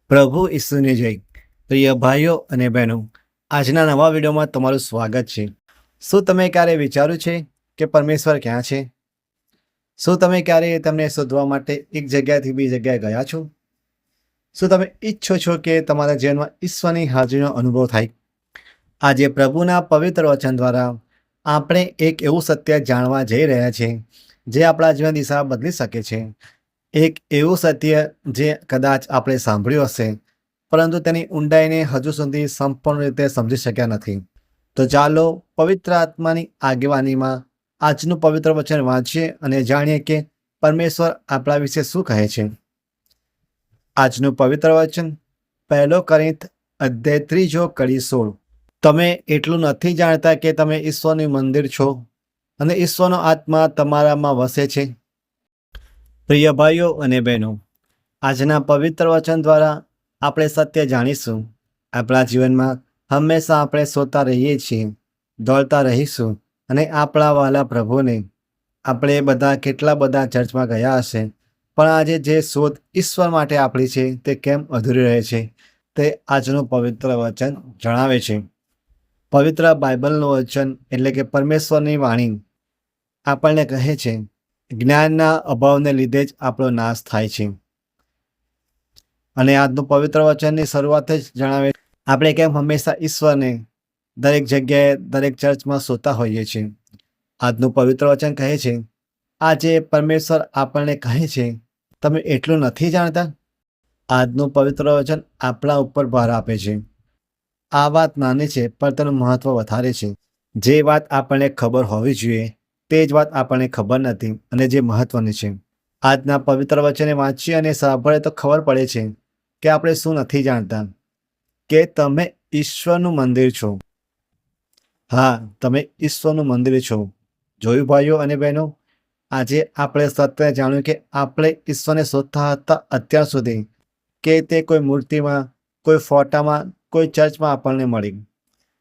પ્રભુ ઈસુની જય. પ્રિય ભાઈઓ અને બહેનો, આજના નવા વિડીયોમાં તમારું સ્વાગત છે. શું તમે ક્યારે વિચાર્યું છે કે પરમેશ્વર ક્યાં છે? શું તમે ક્યારે તેમને શોધવા માટે એક જગ્યાથી બીજી જગ્યાએ ગયા છો? શું તમે ઈચ્છો છો કે તમારા જીવનમાં ઈશ્વરની હાજરીનો અનુભવ થાય? આજે પ્રભુના પવિત્ર વચન દ્વારા આપણે એક એવું સત્ય જાણવા જઈ રહ્યા છીએ જે આપણા જીવન દિશા બદલી શકે છે. એક એવું સત્ય જે કદાચ આપણે સાંભળ્યું હશે, પરંતુ તેની ઊંડાઈને હજુ સુધી સંપૂર્ણ રીતે સમજી શક્યા નથી. તો ચાલો પવિત્ર આત્માની આગેવાનીમાં આજનું પવિત્ર વચન વાંચીએ અને જાણીએ કે પરમેશ્વર આપણા વિશે શું કહે છે. આજનું પવિત્ર વચન 1 કોરિન્થ અધ્યાય 3 કડી 16. તમે એટલું નથી જાણતા કે તમે ઈશ્વરનું મંદિર છો અને ઈશ્વરનો આત્મા તમારામાં વસે છે? પ્રિય ભાઈઓ અને બહેનો, આજના પવિત્ર વચન દ્વારા આપણે સત્ય જાણીશું. આપણા જીવનમાં હંમેશા આપણે શોધતા રહીએ છીએ, દોડતા રહીશું અને આપણા વહાલા પ્રભુને આપણે બધા કેટલા બધા ચર્ચમાં ગયા હશે, પણ આજે જે શોધ ઈશ્વર માટે આપણી છે તે કેમ અધૂરી રહે છે તે આજનું પવિત્ર વચન જણાવે છે. પવિત્ર બાઇબલનું વચન એટલે કે પરમેશ્વરની વાણી આપણને કહે છે જ્ઞાનના અભાવને લીધે જ આપણો નાશ થાય છે. અને આજનું પવિત્ર વચનની શરૂઆત જ જણાવે આપણે કેમ હંમેશા ઈશ્વરને દરેક જગ્યાએ દરેક ચર્ચમાં શોધતા હોઈએ છીએ. આજનું પવિત્ર વચન કહે છે, આજે પરમેશ્વર આપણને કહે છે, તમે એટલું નથી જાણતા? આજનું પવિત્ર વચન આપણા ઉપર ભાર આપે છે. આ વાત નાની છે પણ તેનું મહત્વ વધારે છે. જે વાત આપણને ખબર હોવી જોઈએ તે જ વાત આપણને ખબર નથી અને જે મહત્વની છે. આજના પવિત્ર વચને વાંચીએ અને સાંભળે તો ખબર પડે છે કે આપણે શું નથી જાણતા, કે તમે ઈશ્વરનું મંદિર છો. હા, તમે ઈશ્વરનું મંદિર છો. જોયું ભાઈઓ અને બહેનો, આજે આપણે સત્ય જાણ્યું કે આપણે ઈશ્વરને શોધતા હતા અત્યાર સુધી કે તે કોઈ મૂર્તિમાં, કોઈ ફોટામાં, કોઈ ચર્ચમાં આપણને મળી.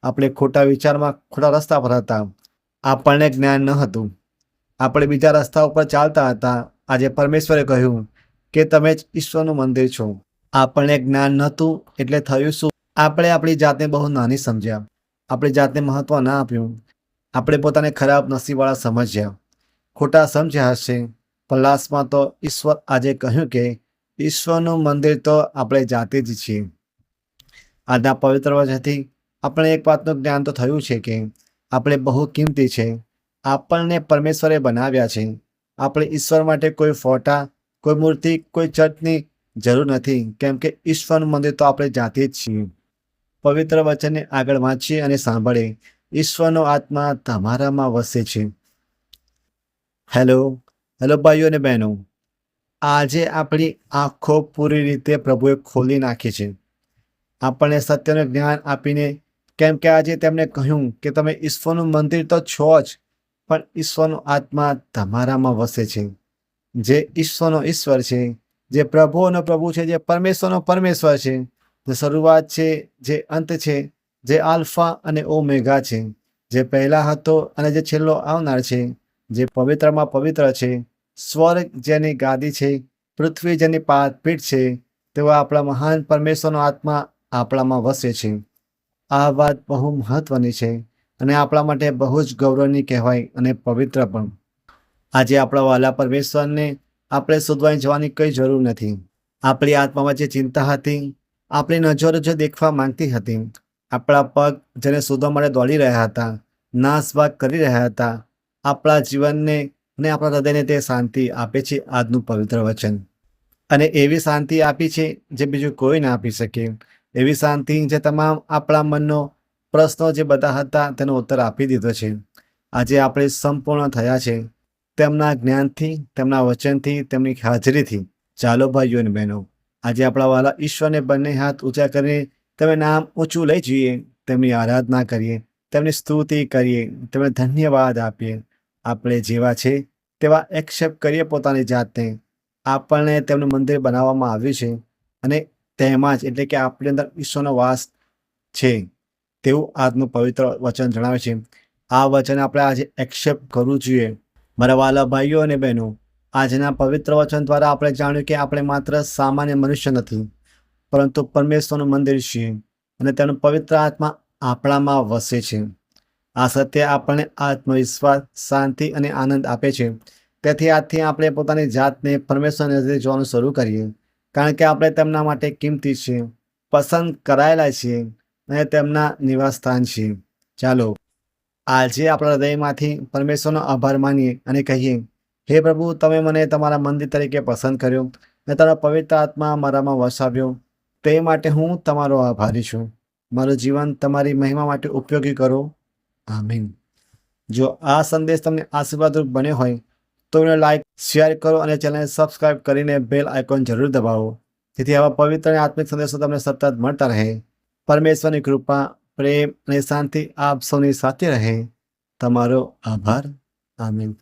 આપણે ખોટા વિચારમાં ખોટા રસ્તા પર હતા. આપણને જ્ઞાન ન હતું. આપણે બીજા રસ્તા ઉપર ચાલતા હતા. આજે પરમેશ્વરે કહ્યું કે તમે જ ઈશ્વરનું મંદિર છો. આપણને જ્ઞાન નહોતું એટલે થયું શું? આપણે આપણી જાતને બહુ નાની સમજ્યા. આપણી જાતને મહત્વ ના આપ્યું. આપણે પોતાને ખરાબ નસીબવાળા સમજ્યા, ખોટા સમજ્યા હશે. પણ લાસ્ટમાં તો ઈશ્વર આજે કહ્યું કે ઈશ્વરનું મંદિર તો આપણે જાતે જ છીએ. આજના પવિત્ર વચનથી આપણે એક વાતનું જ્ઞાન તો થયું છે કે આપણે બહુ કિંમતી છે. આપણને પરમેશ્વરે બનાવ્યા છે. આપણે ઈશ્વર માટે કોઈ ફોટા, કોઈ મૂર્તિ, કોઈ ચર્ચની જરૂર નથી, કેમ કે ઈશ્વરનું મંદિર તો આપણે જાતે જ છીએ. પવિત્ર વચનને આગળ વાંચીએ અને સાંભળે, ઈશ્વરનો આત્મા તમારામાં વસે છે. હેલો ભાઈઓ અને બહેનો, આજે આપણી આંખો પૂરી રીતે પ્રભુએ ખોલી નાખી છે. આપણને સત્યનું જ્ઞાન આપીને, કેમ કે આજે તેમણે કહ્યું કે તમે ઈશ્વરનું મંદિર તો છો જ, પણ ઈશ્વરનો આત્મા તમારામાં વસે છે. જે ઈશ્વરનો ઈશ્વર છે, જે પ્રભુઓનો પ્રભુ છે, જે પરમેશ્વરનો પરમેશ્વર છે, જે શરૂઆત છે, જે અંત છે, જે આલ્ફા અને ઓમેગા છે, જે પહેલા હતો અને જે છેલ્લો આવનાર છે, જે પવિત્રમાં પવિત્ર છે, સ્વર્ગ જેની ગાદી છે, પૃથ્વી જેની પાદપીઠ છે, તેવા આપણા મહાન પરમેશ્વરનો આત્મા આપણામાં વસે છે. આ વાત બહુ મહત્વની છે અને આપણા માટે બહુ જ ગૌરવની કહેવાય અને પવિત્ર પણ. આજે આપણા વહાલા પરમેશ્વરને આપણે શોધવાની જવાની કંઈ જરૂર નથી. આપણી આત્મામાં જે ચિંતા હતી, આપણી નજરો જે દેખવા માંગતી હતી, આપણા પગ જેને શોધવા માટે દોડી રહ્યા હતા, નાસભાગ કરી રહ્યા હતા, આપણા જીવનને અને આપણા હૃદયને તે શાંતિ આપે છે આજનું પવિત્ર વચન. અને એવી શાંતિ આપી છે જે બીજું કોઈ ના આપી શકે. એવી શાંતિ જે તમામ આપણા મનનો પ્રશ્નો જે બધા હતા તેનો ઉત્તર આપી દીધો છે. આજે આપણે સંપૂર્ણ થયા છે તેમના જ્ઞાનથી, તેમના વચનથી, તેમની હાજરીથી. ચાલો ભાઈઓ અને બહેનો, આજે આપણા વહાલા ઈશ્વરને બંને હાથ ઊંચા કરીને તમે નામ ઊંચું લઈ જઈએ, તેમની આરાધના કરીએ, તેમની સ્તુતિ કરીએ, તેમને ધન્યવાદ આપીએ. આપણે જેવા છે તેવા એક્સેપ્ટ કરીએ પોતાની જાતને. આપણને તેમનું મંદિર બનાવવામાં આવ્યું છે અને તેમાં જ એટલે કે આપણી અંદર ઈશ્વરનો વાસ છે તેવું આજનું પવિત્ર વચન જણાવે છે. આ વચન આપણે આજે એક્સેપ્ટ કરવું જોઈએ. મારા વહાલા ભાઈઓ અને બહેનો, આજના પવિત્ર વચન દ્વારા આપણે જાણ્યું કે આપણે માત્ર સામાન્ય મનુષ્ય નથી, પરંતુ પરમેશ્વરનું મંદિર છીએ અને તેનો પવિત્ર આત્મા આપણામાં વસે છે. આ સત્ય આપણને આત્મવિશ્વાસ, શાંતિ અને આનંદ આપે છે. તેથી આજથી આપણે પોતાની જાતને પરમેશ્વરની નજરે જોવાનું શરૂ કરીએ, કારણ કે આપણે તેમના માટે કિંમતી છીએ, પસંદ કરાયેલા છીએ અને તેમના નિવાસસ્થાન છીએ. ચાલો આજે આપણા હૃદયમાંથી પરમેશ્વરનો આભાર માનીએ અને કહીએ, હે પ્રભુ, તમે મને તમારા મંદિર તરીકે પસંદ કર્યો અને તમારો પવિત્ર આત્મા મારામાં વસાવ્યો. તે માટે હું તમારો આભારી છું. મારું જીવન તમારી મહિમા માટે ઉપયોગી કરો. આમીન. જો આ સંદેશ તમને આશીર્વાદરૂપ બન્યો હોય તો એને લાઈક, શેર કરો અને ચેનલને સબસ્ક્રાઇબ કરીને બેલ આઇકોન જરૂર દબાવો, જેથી આવા પવિત્ર અને આત્મિક સંદેશો તમને સતત મળતા રહે. પરમેશ્વરની કૃપા, પ્રેમ અને શાંતિ આપ સૌની સાથે રહે. તમારો આભાર. આમીન.